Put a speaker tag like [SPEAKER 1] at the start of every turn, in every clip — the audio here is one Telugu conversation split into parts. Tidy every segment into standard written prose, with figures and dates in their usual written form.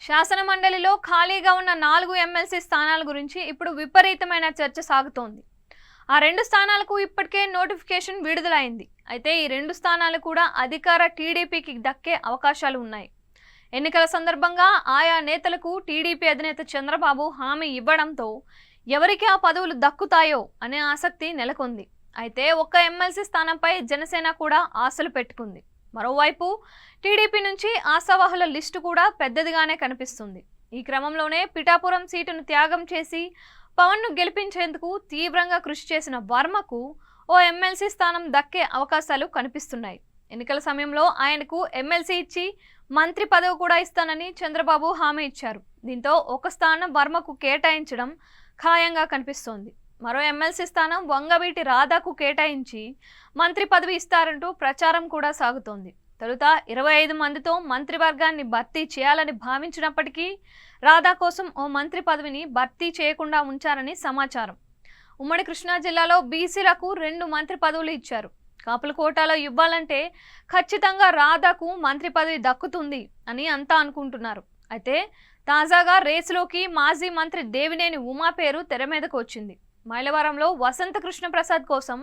[SPEAKER 1] శాసన మండలిలో ఖాళీగా ఉన్న 4 ఎమ్మెల్సీ స్థానాల గురించి ఇప్పుడు విపరీతమైన చర్చ సాగుతోంది. ఆ 2 స్థానాలకు ఇప్పటికే నోటిఫికేషన్ విడుదలైంది. అయితే ఈ 2 స్థానాలు కూడా అధికార టీడీపీకి దక్కే అవకాశాలు ఉన్నాయి. ఎన్నికల సందర్భంగా ఆయా నేతలకు టీడీపీ అధినేత చంద్రబాబు హామీ ఇవ్వడంతో ఎవరికి ఆ పదవులు దక్కుతాయో అనే ఆసక్తి నెలకొంది. అయితే ఒక్క ఎమ్మెల్సీ స్థానంపై జనసేన కూడా ఆశలు పెట్టుకుంది. మరోవైపు టీడీపీ నుంచి ఆశావాహుల లిస్టు కూడా పెద్దదిగానే కనిపిస్తుంది. ఈ క్రమంలోనే పిఠాపురం సీటును త్యాగం చేసి పవన్ను గెలిపించేందుకు తీవ్రంగా కృషి చేసిన వర్మకు ఓ ఎమ్మెల్సీ స్థానం దక్కే అవకాశాలు కనిపిస్తున్నాయి. ఎన్నికల సమయంలో ఆయనకు ఎమ్మెల్సీ ఇచ్చి మంత్రి పదవి కూడా ఇస్తానని చంద్రబాబు హామీ ఇచ్చారు. దీంతో ఒక స్థానం వర్మకు కేటాయించడం ఖాయంగా కనిపిస్తోంది. మరో ఎమ్మెల్సీ స్థానం వంగవీటి రాధాకు కేటాయించి మంత్రి పదవి ఇస్తారంటూ ప్రచారం కూడా సాగుతోంది. తొలుత 25 మందితో మంత్రివర్గాన్ని భర్తీ చేయాలని భావించినప్పటికీ రాధా కోసం ఓ మంత్రి పదవిని భర్తీ చేయకుండా ఉంచారని సమాచారం. ఉమ్మడి కృష్ణా జిల్లాలో బీసీలకు 2 మంత్రి పదవులు ఇచ్చారు. కాపుల కోటాలో ఇవ్వాలంటే ఖచ్చితంగా రాధాకు మంత్రి పదవి దక్కుతుంది అని అంతా అనుకుంటున్నారు. అయితే తాజాగా రేసులోకి మాజీ మంత్రి దేవినేని ఉమా పేరు తెర మీదకు వచ్చింది. మైలవరంలో వసంత కృష్ణ ప్రసాద్ కోసం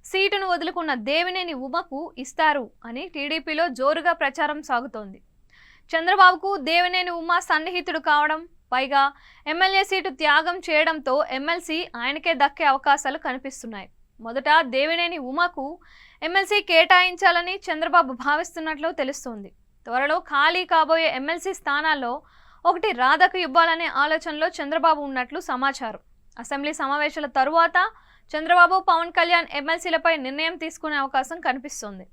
[SPEAKER 1] సీటును వదులుకున్న దేవినేని ఉమకు ఇస్తారు అని టీడీపీలో జోరుగా ప్రచారం సాగుతోంది. చంద్రబాబుకు దేవినేని ఉమా సన్నిహితుడు కావడం, పైగా ఎమ్మెల్యే సీటు త్యాగం చేయడంతో ఎమ్మెల్సీ ఆయనకే దక్కే అవకాశాలు కనిపిస్తున్నాయి. మొదట దేవినేని ఉమకు ఎమ్మెల్సీ కేటాయించాలని చంద్రబాబు భావిస్తున్నట్లు తెలుస్తోంది. త్వరలో ఖాళీ కాబోయే ఎమ్మెల్సీ స్థానాల్లో ఒకటి రాధాకు ఇవ్వాలనే ఆలోచనలో చంద్రబాబు ఉన్నట్లు సమాచారం. అసెంబ్లీ సమావేశాల తరువాత చంద్రబాబు, పవన్ కళ్యాణ్ ఎమ్మెల్సీలపై నిర్ణయం తీసుకునే అవకాశం కనిపిస్తోంది.